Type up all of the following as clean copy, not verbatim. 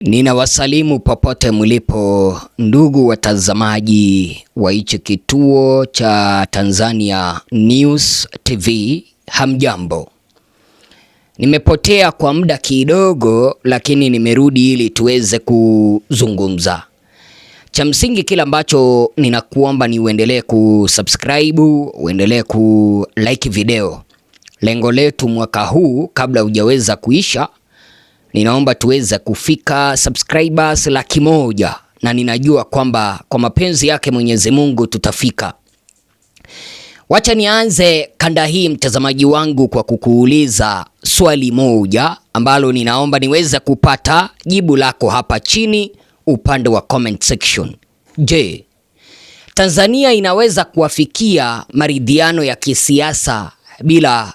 Ninawasalimu popote mlipo ndugu watazamaji wa hichi kituo cha Tanzania News TV. Hamjambo. Nimepotea kwa muda kidogo, lakini nimerudi ili tuweze kuzungumza. Cha msingi kile ambacho ninakuomba ni uendelee kusubscribe, uendelee kulike video. Lengo letu mwaka huu kabla hujaweza kuisha, ninaomba tuweze kufika subscribers 100,000, na ninajua kwamba kwa mapenzi yake Mwenyezi Mungu tutafika. Wacha nianze kanda hii mtazamaji wangu kwa kukuuliza swali moja ambalo ninaomba niweze kupata jibu lako hapa chini upande wa comment section. Je, Tanzania inaweza kuafikia maridhiano ya kisiasa bila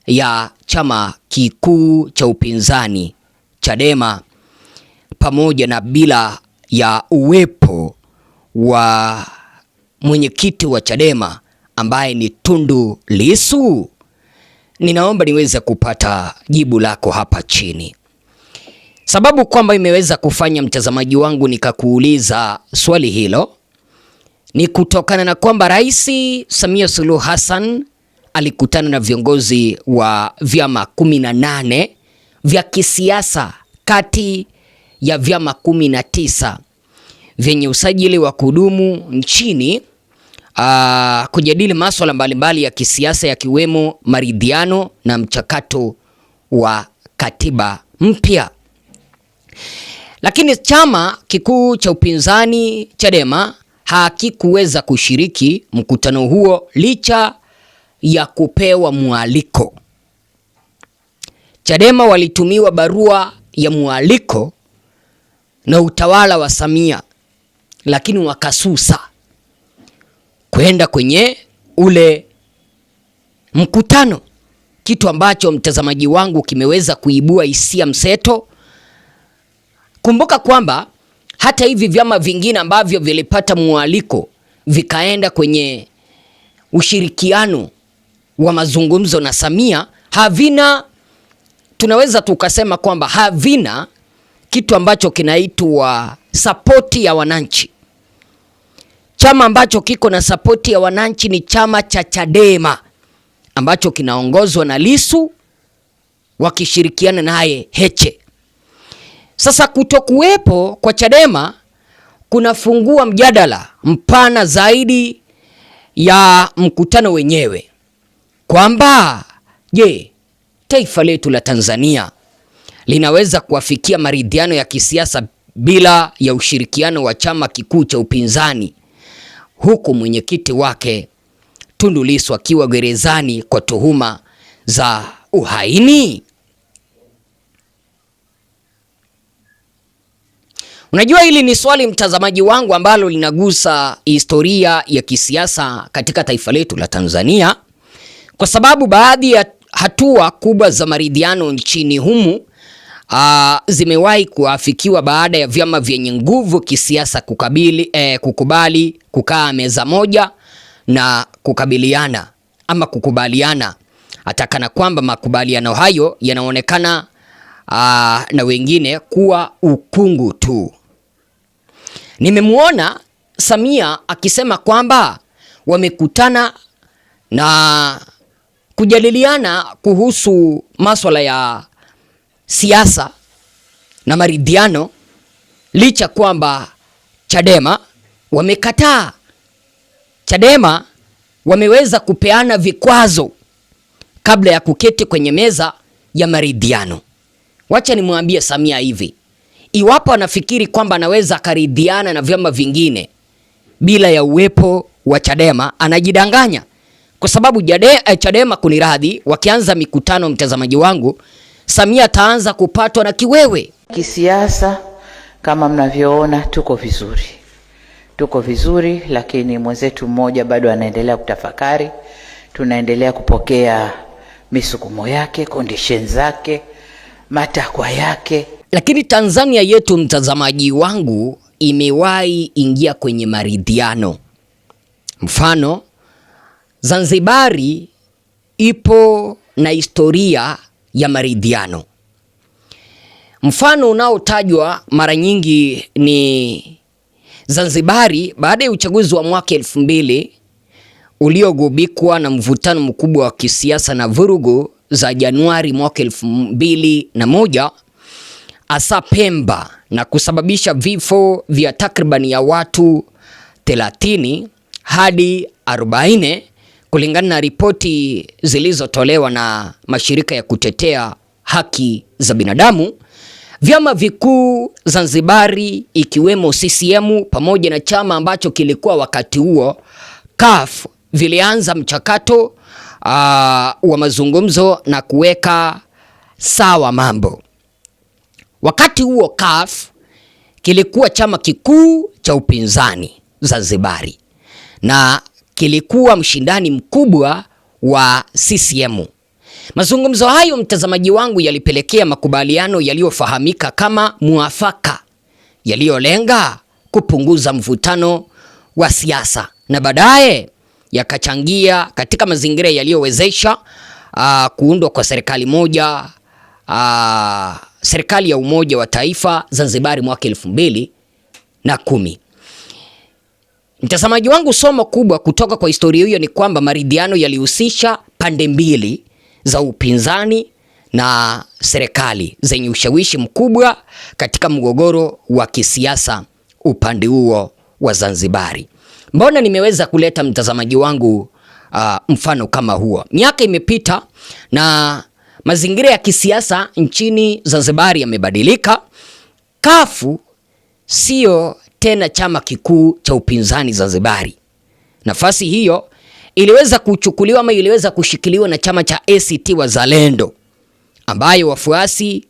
ya chama kikuu cha upinzani Chadema, pamoja na bila ya uwepo wa mwenyekiti wa Chadema ambaye ni Tundu Lissu? Ninaomba niweze kupata jibu lako hapa chini. Sababu kwamba imeweza kufanya mtazamaji wangu nikakuuliza swali hilo ni kutokana na kwamba Rais Samia Suluhu Hassan alikutana na viongozi wa vyama 18 vya kisiasa kati ya vyama 19 vyenye usajili wa kudumu nchini kujadili masuala mbalimbali ya kisiasa yakiwemo maridhiano na mchakato wa katiba mpya. Lakini chama kikuu cha upinzani Chadema hakikuweza kushiriki mkutano huo licha ya kupewa mwaliko. Chadema walitumiwa barua ya mwaliko na utawala wa Samia, lakini wakasusa kwenda kwenye ule mkutano, kitu ambacho mtazamaji wangu kimeweza kuibua hisia mseto. Kumbuka kwamba hata hivi vyama vingine ambavyo vilipata mwaliko vikaenda kwenye ushirikiano wa mazungumzo na Samia havina, tunaweza tukasema kwamba havina kitu ambacho kinaitwa sapoti ya wananchi. Chama ambacho kiko na sapoti ya wananchi ni chama cha Chadema ambacho kinaongozwa na Lissu wakishirikiana naye Heche. Sasa kutokuwepo kwa Chadema kunafungua mjadala mpana zaidi ya mkutano wenyewe, kwamba je, taifa letu la Tanzania linaweza kuafikia maridhiano ya kisiasa bila ya ushirikiano wa chama kikuu cha upinzani, huku mwenyekiti wake Tundu Lissu akiwa gerezani kwa tuhuma za uhaini? Unajua, hili ni swali mtazamaji wangu ambalo linagusa historia ya kisiasa katika taifa letu la Tanzania, kwa sababu baadhi ya hatua kubwa za maridhiano nchini humu zimewahi kuafikiwa baada ya vyama vyenye nguvu kisiasa kukubali kukaa meza moja na kukabiliana ama kukubaliana, hata kana kwamba makubaliano hayo yanaonekana na wengine kuwa ukungu tu. Nimemwona Samia akisema kwamba wamekutana na kujadiliana kuhusu masuala ya siasa na maridhiano, licha kwamba Chadema wamekataa. Chadema wameweza kupeana vikwazo kabla ya kuketi kwenye meza ya maridhiano. Wacha nimwambie Samia hivi, iwapo anafikiri kwamba anaweza karidhiana na vyama vingine bila ya uwepo wa Chadema, anajidanganya. Kwa sababu Chadema kuniradhi, wakianza mikutano mtazamaji wangu, Samia ataanza kupatwa na kiwewe. Kisiasa kama mnavyoona tuko vizuri, lakini mwenzetu mmoja bado anaendelea kutafakari. Tunaendelea kupokea misukumo yake, conditions zake, matakwa yake. Lakini Tanzania yetu mtazamaji wangu imewahi ingia kwenye maridhiano. Mfano, Zanzibari ipo na historia ya maridhiano. Mfano unaotajwa mara nyingi ni Zanzibari baada ya uchaguzi wa mwaka 2000 uliogubikwa na mvutano mkubwa wa kisiasa na vurugu za Januari mwaka 2001 hasa Pemba, na kusababisha vifo vya takriban ya watu 30 hadi 40 kulingana na ripoti zilizotolewa na mashirika ya kutetea haki za binadamu. Vyama vikuu Zanzibari ikiwemo CCM pamoja na chama ambacho kilikuwa wakati huo CUF vilianza mchakato wa mazungumzo na kuweka sawa mambo. Wakati huo CUF kilikuwa chama kikuu cha upinzani Zanzibari na kilikuwa mshindani mkubwa wa CCM. Mazungumzo hayo, mtazamaji wangu, yalipelekea makubaliano yaliyofahamika kama muafaka, yaliyolenga kupunguza mvutano wa siasa na baadaye yakachangia katika mazingira yaliyowezesha kuundwa kwa serikali moja, serikali ya umoja wa taifa Zanzibari mwaka 2010. Mtazamaji wangu, somo kubwa kutoka kwa historia hiyo ni kwamba maridhiano yalihusisha pande mbili za upinzani na serikali zenye ushawishi mkubwa katika mgogoro wa kisiasa upande huo wa Zanzibari. Mbona nimeweza kuleta, mtazamaji wangu, mfano kama huo? Miaka imepita na mazingira ya kisiasa nchini Zanzibari yamebadilika. CUF sio tena chama kikuu cha upinzani Zanzibari. Nafasi hiyo iliweza kuchukuliwa ama iliweza kushikiliwa na chama cha ACT Wazalendo, ambayo wafuasi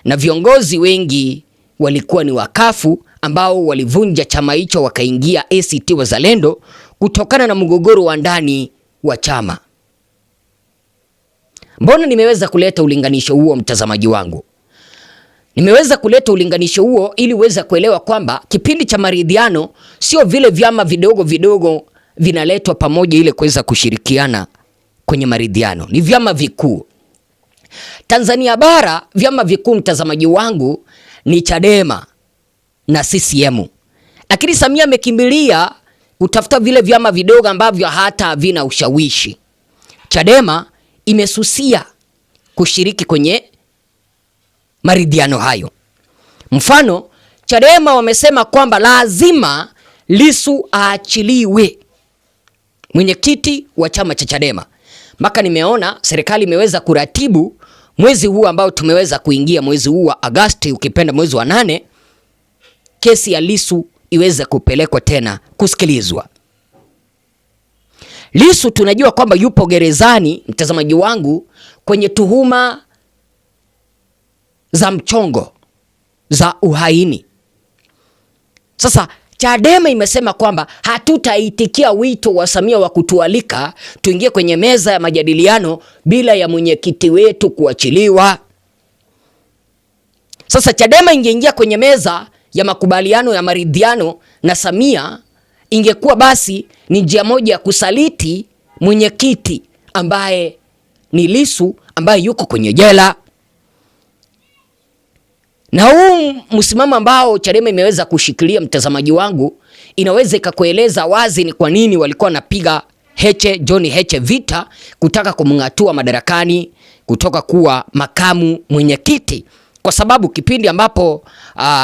na viongozi wengi walikuwa ni wa CUF, ambao walivunja chama hicho wakaingia ACT Wazalendo kutokana na mgogoro wa ndani wa chama. Mbona nimeweza kuleta ulinganisho huo, mtazamaji wangu? Nimeweza kuleta ulinganisho huo ili uweze kuelewa kwamba kipindi cha maridhiano sio vile vyama vidogo vidogo vinaletwa pamoja ili kuweza kushirikiana kwenye maridhiano. Ni vyama vikuu. Tanzania bara vyama vikuu, mtazamaji wangu, ni Chadema na CCM. Lakini Samia amekimbilia kutafuta vile vyama vidogo ambavyo hata havina ushawishi. Chadema imesusia kushiriki kwenye maridhiano hayo. Mfano, Chadema wamesema kwamba lazima Lissu aachiliwe, mwenyekiti wa chama cha Chadema. Mpaka nimeona serikali imeweza kuratibu mwezi huu ambao tumeweza kuingia, mwezi huu wa Agosti, ukipenda mwezi wa 8, kesi ya Lissu iweze kupelekwa tena kusikilizwa. Lissu tunajua kwamba yupo gerezani, mtazamaji wangu, kwenye tuhuma za mchongo za uhaini. Sasa Chadema imesema kwamba hatutaitikia wito wa Samia wa kutualika tuingie kwenye meza ya majadiliano bila ya mwenyekiti wetu kuachiliwa. Sasa Chadema ingeingia kwenye meza ya makubaliano ya maridhiano na Samia, ingekuwa basi ni njia moja ya kusaliti mwenyekiti ambaye ni Lissu, ambaye yuko kwenye jela. Na huu msimamo ambao Chadema imeweza kushikilia, mtazamaji wangu, inaweza ikakueleza wazi ni kwa nini walikuwa wanapiga John Heche vita kutaka kumng'atua madarakani kutoka kuwa makamu mwenyekiti. Kwa sababu kipindi ambapo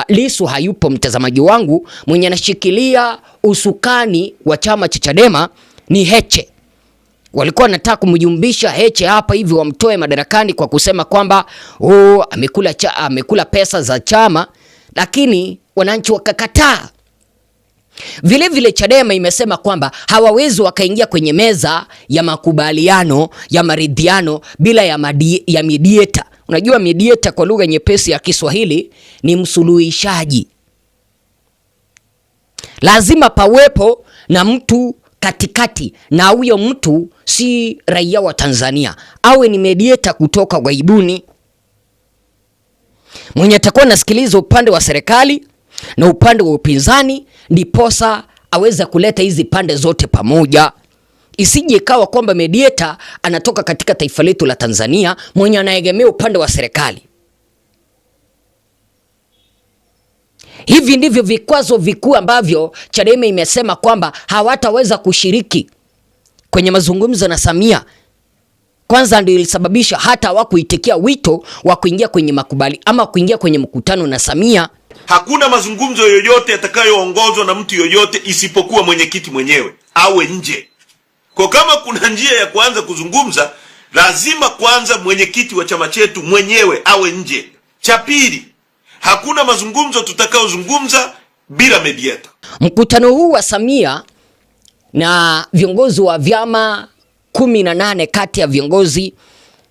Lissu hayupo, mtazamaji wangu, mwenye anashikilia usukani wa chama cha Chadema ni Heche. Walikuwa wanataka kumjumbisha Heche hapa hivi wamtoe madarakani kwa kusema kwamba amekula pesa za chama, lakini wananchi wakakataa. Vile vile Chadema imesema kwamba hawawezi wakaingia kwenye meza ya makubaliano ya maridhiano bila ya mediator. Unajua mediator kwa lugha nyepesi ya Kiswahili ni msuluhishaji. Lazima pawepo na mtu katikati, na huyo mtu si raia wa Tanzania, awe ni mediator kutoka ghaibuni, mwenye atakuwa nasikiliza upande wa serikali na upande wa upinzani, ndiposa aweza kuleta hizi pande zote pamoja. Isije ikawa kwamba mediator anatoka katika taifa letu la Tanzania mwenye anaegemea upande wa serikali. Hivi ndivyo vikwazo vikuu ambavyo Chadema imesema kwamba hawataweza kushiriki kwenye mazungumzo na Samia. Kwanza ndio ilisababisha hata hawakuitikia wito wa kuingia kwenye makubali ama kuingia kwenye mkutano na Samia. Hakuna mazungumzo yoyote yatakayoongozwa na mtu yoyote isipokuwa mwenyekiti mwenyewe awe nje. Kwa kama kuna njia ya kuanza kuzungumza, lazima kwanza mwenyekiti wa chama chetu mwenyewe awe nje. Cha pili, hakuna mazungumzo tutakayozungumza bila mediator. Mkutano huu wa Samia na viongozi wa vyama 18 kati ya viongozi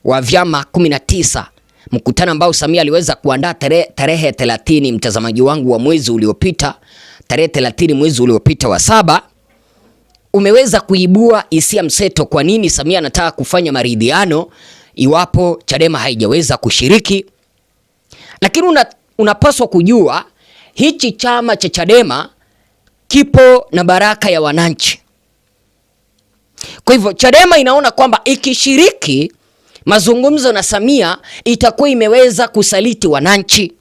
wa vyama 19, mkutano ambao Samia aliweza kuandaa tarehe 30, mtazamaji wangu, wa mwezi uliopita, tarehe 30 mwezi uliopita wa 7, umeweza kuibua hisia mseto. Kwa nini Samia anataka kufanya maridhiano iwapo Chadema haijaweza kushiriki? Lakini unapaswa kujua hichi chama cha Chadema kipo na baraka ya wananchi. Kwa hivyo Chadema inaona kwamba ikishiriki mazungumzo na Samia itakuwa imeweza kusaliti wananchi.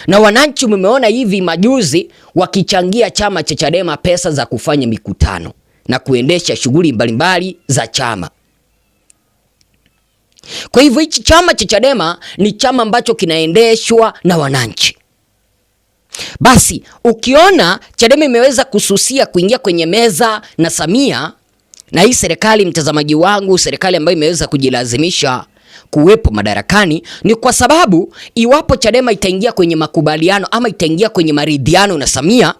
Na wananchi mmeona hivi majuzi wakichangia chama cha Chadema pesa za kufanya mikutano na kuendesha shughuli mbalimbali za chama. Kwa hivyo hichi chama cha Chadema ni chama ambacho kinaendeshwa na wananchi. Basi ukiona Chadema imeweza kususia kuingia kwenye meza na Samia na hii serikali, mtazamaji wangu, serikali ambayo imeweza kujilazimisha kuwepo madarakani, ni kwa sababu iwapo Chadema itaingia kwenye makubaliano ama itaingia kwenye maridhiano na Samia,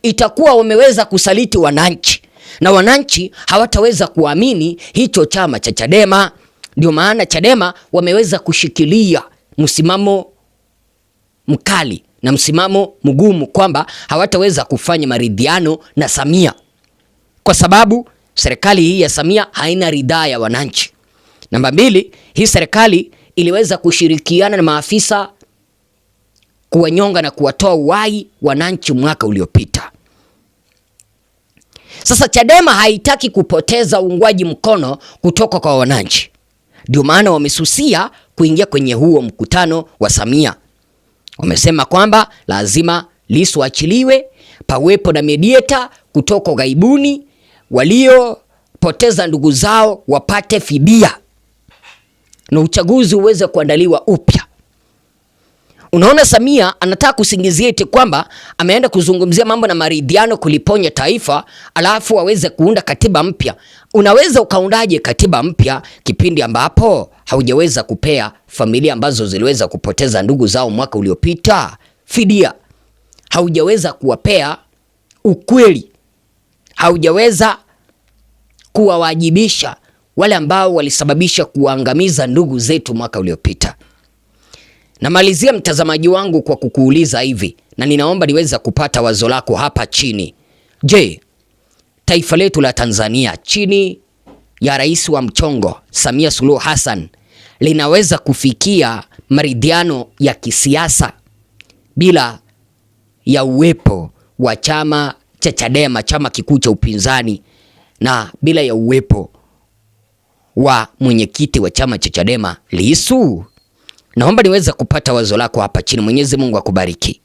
itakuwa wameweza kusaliti wananchi na wananchi hawataweza kuamini hicho chama cha Chadema. Ndio maana Chadema wameweza kushikilia msimamo mkali na msimamo mgumu kwamba hawataweza kufanya maridhiano na Samia kwa sababu serikali hii ya Samia haina ridhaa ya wananchi. Namba 2, hii serikali iliweza kushirikiana na maafisa kuwanyonga na kuwatoa uhai wananchi mwaka uliopita. Sasa Chadema haitaki kupoteza uungwaji mkono kutoka kwa wananchi. Ndio maana wamesusia kuingia kwenye huo mkutano wa Samia. Wamesema kwamba lazima Lissu achiliwe, pawepo na mediator kutoka ghaibuni, waliopoteza ndugu zao wapate fidia na uchaguzi uweze kuandaliwa upya. Unaona, Samia anataka kusingizia eti kwamba ameenda kuzungumzia mambo na maridhiano kuliponya taifa alafu aweze kuunda katiba mpya. Unaweza ukaundaje katiba mpya kipindi ambapo haujaweza kupea familia ambazo ziliweza kupoteza ndugu zao mwaka uliopita fidia? Haujaweza kuwapea ukweli, haujaweza kuwawajibisha wale ambao walisababisha kuangamiza ndugu zetu mwaka uliopita. Namalizia mtazamaji wangu kwa kukuuliza hivi, na ninaomba niweza kupata wazo lako hapa chini. Je, taifa letu la Tanzania chini ya rais wa mchongo Samia Suluhu Hassan linaweza kufikia maridhiano ya kisiasa bila ya uwepo wa chama cha Chadema, chama kikuu cha upinzani, na bila ya uwepo wa mwenyekiti wa chama cha Chadema Lissu? Naomba niweze kupata wazo lako hapa chini. Mwenyezi Mungu akubariki.